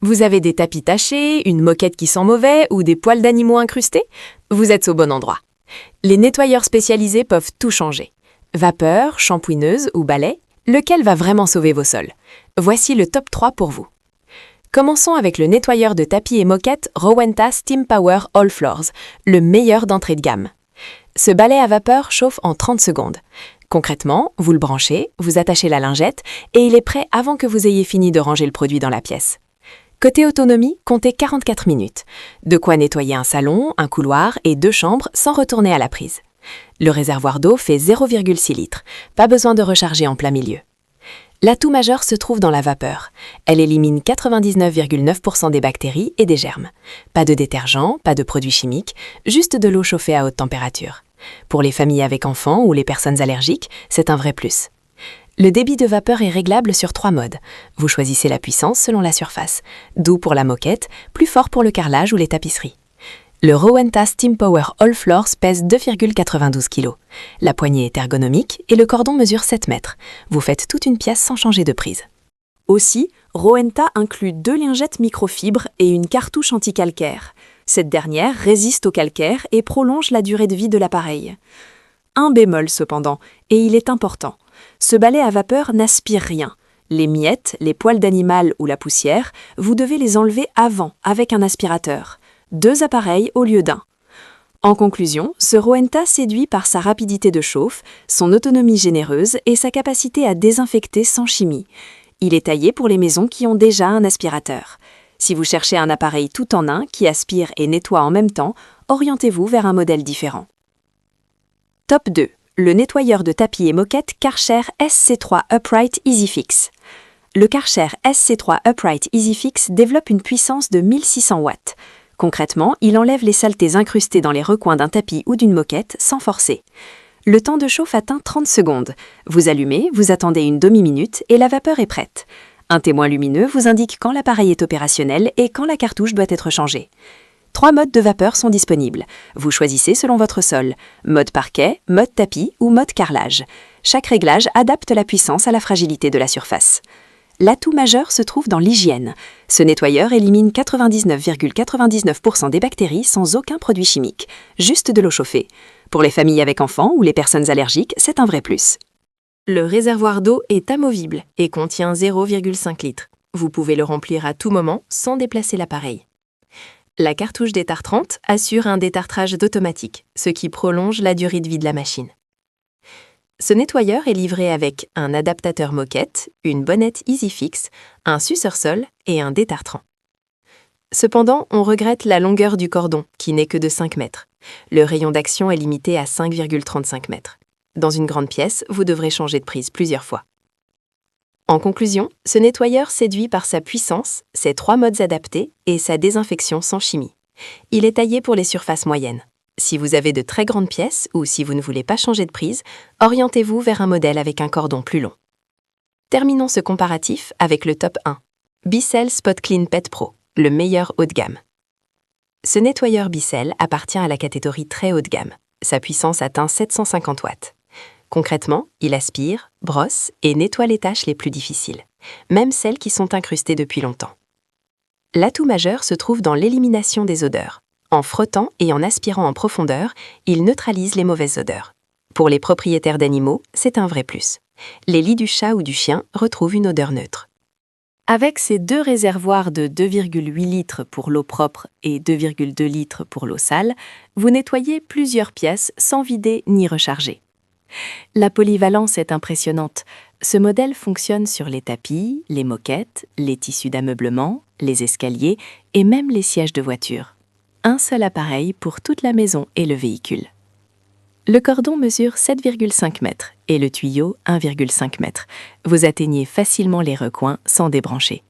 Vous avez des tapis tachés, une moquette qui sent mauvais ou des poils d'animaux incrustés? Vous êtes au bon endroit. Les nettoyeurs spécialisés peuvent tout changer. Vapeur, shampouineuse ou balai, lequel va vraiment sauver vos sols? Voici le top 3 pour vous. Commençons avec le nettoyeur de tapis et moquettes Rowenta Steam Power All Floors, le meilleur d'entrée de gamme. Ce balai à vapeur chauffe en 30 secondes. Concrètement, vous le branchez, vous attachez la lingette et il est prêt avant que vous ayez fini de ranger le produit dans la pièce. Côté autonomie, comptez 44 minutes. De quoi nettoyer un salon, un couloir et 2 chambres sans retourner à la prise. Le réservoir d'eau fait 0,6 litres. Pas besoin de recharger en plein milieu. L'atout majeur se trouve dans la vapeur. Elle élimine 99,9% des bactéries et des germes. Pas de détergent, pas de produits chimiques, juste de l'eau chauffée à haute température. Pour les familles avec enfants ou les personnes allergiques, c'est un vrai plus. Le débit de vapeur est réglable sur 3 modes. Vous choisissez la puissance selon la surface. Doux pour la moquette, plus fort pour le carrelage ou les tapisseries. Le Rowenta Steam Power All Floors pèse 2,92 kg. La poignée est ergonomique et le cordon mesure 7 mètres. Vous faites toute une pièce sans changer de prise. Aussi, Rowenta inclut 2 lingettes microfibres et une cartouche anti-calcaire. Cette dernière résiste au calcaire et prolonge la durée de vie de l'appareil. Un bémol cependant, et il est important. Ce balai à vapeur n'aspire rien. Les miettes, les poils d'animal ou la poussière, vous devez les enlever avant avec un aspirateur. 2 appareils au lieu d'un. En conclusion, ce Rowenta séduit par sa rapidité de chauffe, son autonomie généreuse et sa capacité à désinfecter sans chimie. Il est taillé pour les maisons qui ont déjà un aspirateur. Si vous cherchez un appareil tout en un qui aspire et nettoie en même temps, orientez-vous vers un modèle différent. Top 2. Le nettoyeur de tapis et moquettes Karcher SC3 Upright EasyFix. Le Karcher SC3 Upright EasyFix développe une puissance de 1600 watts. Concrètement, il enlève les saletés incrustées dans les recoins d'un tapis ou d'une moquette sans forcer. Le temps de chauffe atteint 30 secondes. Vous allumez, vous attendez une demi-minute et la vapeur est prête. Un témoin lumineux vous indique quand l'appareil est opérationnel et quand la cartouche doit être changée. 3 modes de vapeur sont disponibles. Vous choisissez selon votre sol. Mode parquet, mode tapis ou mode carrelage. Chaque réglage adapte la puissance à la fragilité de la surface. L'atout majeur se trouve dans l'hygiène. Ce nettoyeur élimine 99,99% des bactéries sans aucun produit chimique. Juste de l'eau chauffée. Pour les familles avec enfants ou les personnes allergiques, c'est un vrai plus. Le réservoir d'eau est amovible et contient 0,5 litres. Vous pouvez le remplir à tout moment sans déplacer l'appareil. La cartouche détartrante assure un détartrage automatique, ce qui prolonge la durée de vie de la machine. Ce nettoyeur est livré avec un adaptateur moquette, une bonnette EasyFix, un suceur-sol et un détartrant. Cependant, on regrette la longueur du cordon, qui n'est que de 5 mètres. Le rayon d'action est limité à 5,35 mètres. Dans une grande pièce, vous devrez changer de prise plusieurs fois. En conclusion, ce nettoyeur séduit par sa puissance, ses 3 modes adaptés et sa désinfection sans chimie. Il est taillé pour les surfaces moyennes. Si vous avez de très grandes pièces ou si vous ne voulez pas changer de prise, orientez-vous vers un modèle avec un cordon plus long. Terminons ce comparatif avec le top 1. Bissell Spot Clean Pet Pro, le meilleur haut de gamme. Ce nettoyeur Bissell appartient à la catégorie très haut de gamme. Sa puissance atteint 750 watts. Concrètement, il aspire, brosse et nettoie les tâches les plus difficiles, même celles qui sont incrustées depuis longtemps. L'atout majeur se trouve dans l'élimination des odeurs. En frottant et en aspirant en profondeur, il neutralise les mauvaises odeurs. Pour les propriétaires d'animaux, c'est un vrai plus. Les lits du chat ou du chien retrouvent une odeur neutre. Avec ses 2 réservoirs de 2,8 litres pour l'eau propre et 2,2 litres pour l'eau sale, vous nettoyez plusieurs pièces sans vider ni recharger. La polyvalence est impressionnante. Ce modèle fonctionne sur les tapis, les moquettes, les tissus d'ameublement, les escaliers et même les sièges de voiture. Un seul appareil pour toute la maison et le véhicule. Le cordon mesure 7,5 mètres et le tuyau 1,5 mètre. Vous atteignez facilement les recoins sans débrancher.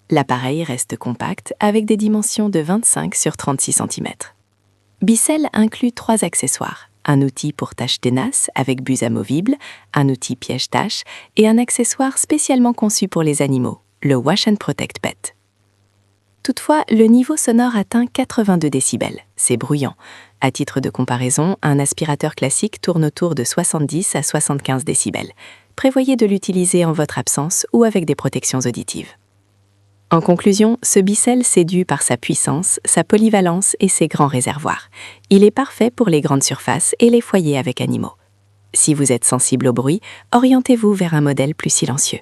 L'appareil reste compact avec des dimensions de 25 sur 36 cm. Bissell inclut 3 accessoires. Un outil pour tâches tenaces avec buse amovible, un outil piège-tâches et un accessoire spécialement conçu pour les animaux, le Wash and Protect Pet. Toutefois, le niveau sonore atteint 82 décibels. C'est bruyant. À titre de comparaison, un aspirateur classique tourne autour de 70 à 75 décibels. Prévoyez de l'utiliser en votre absence ou avec des protections auditives. En conclusion, ce Bicel séduit par sa puissance, sa polyvalence et ses grands réservoirs. Il est parfait pour les grandes surfaces et les foyers avec animaux. Si vous êtes sensible au bruit, orientez-vous vers un modèle plus silencieux.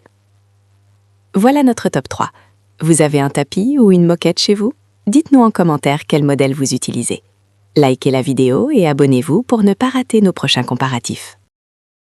Voilà notre top 3. Vous avez un tapis ou une moquette chez vous? Dites-nous en commentaire quel modèle vous utilisez. Likez la vidéo et abonnez-vous pour ne pas rater nos prochains comparatifs.